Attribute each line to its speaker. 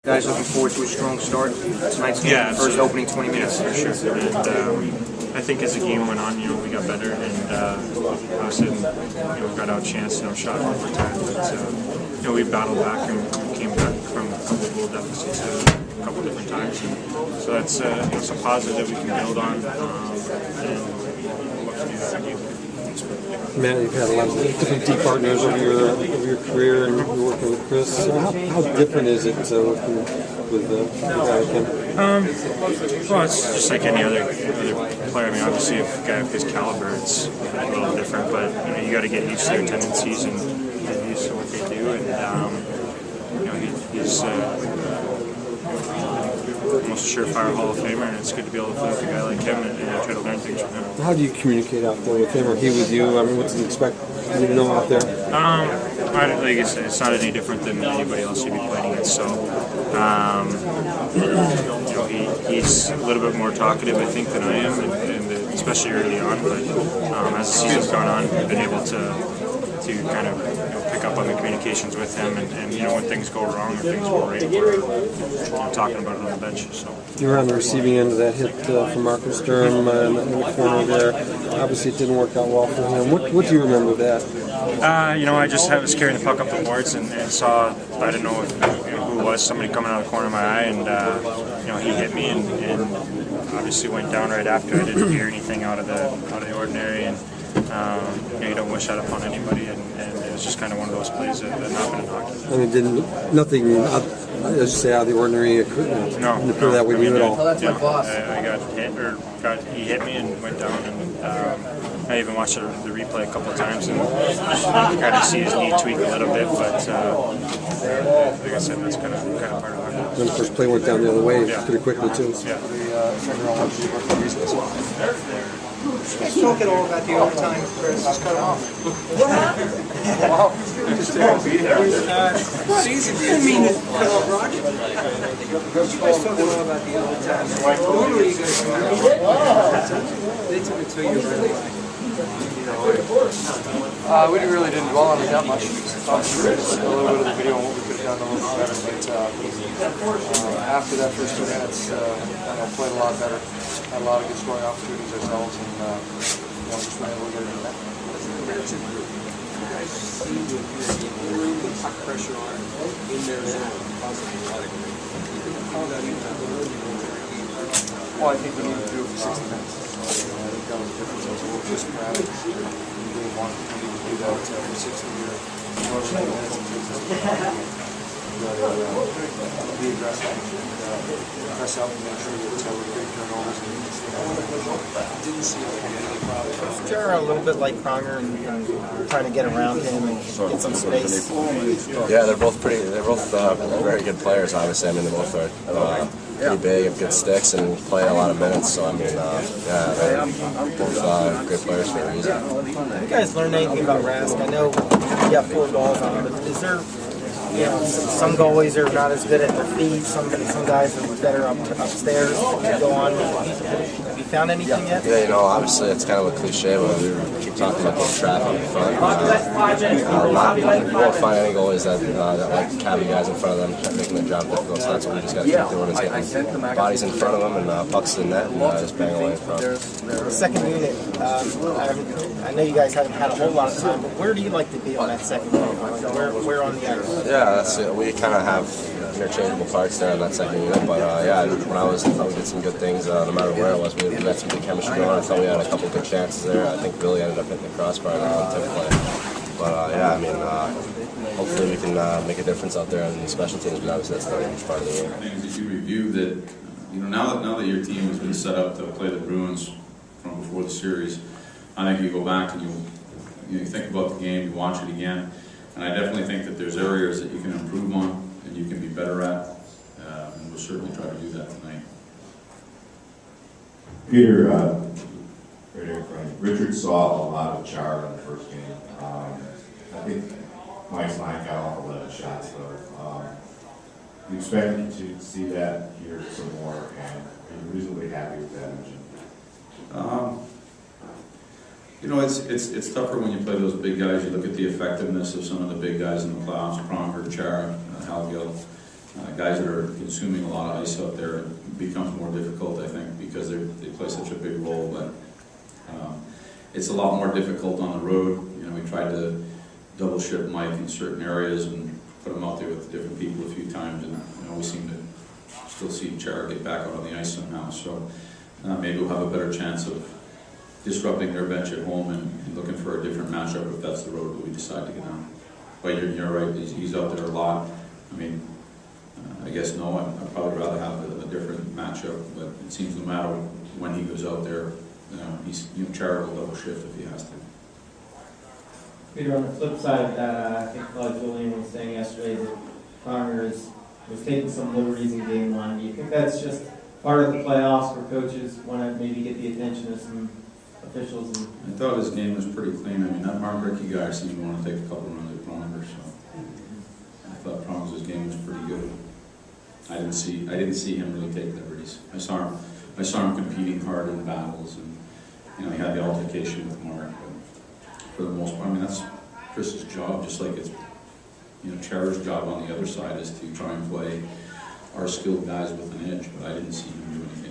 Speaker 1: Guys, looking forward to a strong start tonight's game, first opening 20 minutes.
Speaker 2: For sure. And I think as the game went on, we got better, and all of a sudden, we got out chance, shot one time. But we battled back and came back from a couple of goal deficits a couple different times, and so that's some positive that we can build on, and we'll look to do that again.
Speaker 3: Matt, you've had a lot of different D partners over your career, and you're working with Chris. So how different is it working with the guy like him?
Speaker 2: Well, it's just like any other player. I mean, obviously, if a guy of his caliber, it's a little different. But you got to get used to their tendencies and used to what they do. And he's almost a surefire Hall of Famer, and it's good to be able to play with a guy like him and try to learn things from him.
Speaker 3: How do you communicate out there with him, or he with you? I mean, what do you expect you to know out there?
Speaker 2: Like I said, it's not any different than anybody else you'd be playing against. So, he's a little bit more talkative, I think, than I am, and especially early on. But as the season's gone on, I've been able to kind of pick up on the communications with him, and when things go wrong or things go right, we're talking about it on the bench. So
Speaker 3: you were on the receiving end of that hit from Marcus Sturm in the corner there. Obviously, it didn't work out well for him. What do you remember of that?
Speaker 2: I just was carrying the puck up the boards and saw, I didn't know who it was, somebody coming out of the corner of my eye, and he hit me and obviously went down right after. I didn't hear anything out of the ordinary, and you don't wish that upon anybody, and it was just kind of one of those plays that happened in hockey.
Speaker 3: I mean, nothing, as you say, out of the ordinary.
Speaker 2: No,
Speaker 3: that way at all.
Speaker 1: That's my boss.
Speaker 2: I got hit, he hit me and went down, and I even watched the replay a couple of times, and kind of see his knee tweak a little bit, but like I said, that's kind of part of hockey.
Speaker 3: Then the first play went down the other way pretty quickly too.
Speaker 2: Yeah.
Speaker 1: Let's talk at all about the overtime, Chris. Just cut him off. Wow. It's easy to cut off Roger. You guys talk at all about the overtime. Normally you guys they took it to you really.
Speaker 4: We really didn't dwell on it that much. Obviously, we just a little bit of the video on what we could have done a little bit better. But after that first 2 minutes, played a lot better. Had a lot of good scoring opportunities ourselves, and just been able to get it in that.
Speaker 1: Pressure on in their zone.
Speaker 4: Well, I think we need to do it for 60 minutes. I think that was the difference. We'll just grab it. We really want to do that for 60 minutes. Be aggressive, press out and make sure that we're creating turnovers. Didn't see any problem.
Speaker 5: Jared a little bit like Pronger and trying to get around him and get some space.
Speaker 6: Yeah, they're both very good players. Obviously, I mean, they both are pretty big and good sticks and play a lot of minutes. So I mean, they're both great players for a reason.
Speaker 5: Have you guys learned anything about Rask? I know you got 4 goals on him, but is there? Some goalies are not as good at their feet. Some guys are better upstairs. Go on. Have you found anything yet?
Speaker 6: Yeah, obviously it's kind of a cliche, but we keep talking about the traffic in front. We won't find any goalies that like having guys in front of them, making their job difficult. So that's what we just got to keep doing, is getting bodies in front of them and pucks in the net and just bang away in front.
Speaker 5: The second unit, I know you guys haven't had a whole lot of time, but where do you like to be on that second unit? Where on the ice?
Speaker 6: Yeah, that's it. We kind of have interchangeable parts there in that second unit, but when I was, I thought we did some good things no matter where it was. We had some good chemistry going. I thought we had a couple good chances there. I think Billy ended up hitting the crossbar on that one tip play. But hopefully we can make a difference out there on the special teams, but obviously that's not a huge part of the game.
Speaker 7: Did you review that, now that your team has been set up to play the Bruins from before the series, I think you go back and you think about the game, you watch it again, and I definitely think that there's areas that you can improve on and you can be better at, and we'll certainly try to do that tonight.
Speaker 8: Peter, Richard saw a lot of Char in the first game. I think Mike's line got off 11 shots, though. Do you expect to see that here some more, and are you reasonably happy with that engine?
Speaker 7: It's tougher when you play those big guys. You look at the effectiveness of some of the big guys in the playoffs, Pronger, Chara, Laviolette. guys that are consuming a lot of ice out there, it becomes more difficult, I think, because they play such a big role. But it's a lot more difficult on the road. You know, we tried to double shift Mike in certain areas and put him out there with different people a few times, and you know, we seem to still see Chara get back out on the ice somehow. So maybe we'll have a better chance of disrupting their bench at home and looking for a different matchup if that's the road that we decide to get on. But you're right, he's out there a lot. I mean, I guess no, I'd probably rather have a different matchup, but it seems no matter when he goes out there, Chara will double shift if he has to.
Speaker 9: Peter, on the flip side of that, I think Laviolette was saying yesterday that Pronger was taking some liberties in game one. Do you think that's just part of the playoffs where coaches want to maybe get the attention of some officials?
Speaker 7: I thought his game was pretty clean. I mean, that Mark Rickey guy seemed to want to take a couple runs at Pronger, so I thought Pronger's game was pretty good. I didn't see him really take liberties. I saw him competing hard in battles, and you know, he had the altercation with Mark. But for the most part, I mean, that's Chris's job, just like it's, you know, Chara's job on the other side is to try and play our skilled guys with an edge. But I didn't see him do anything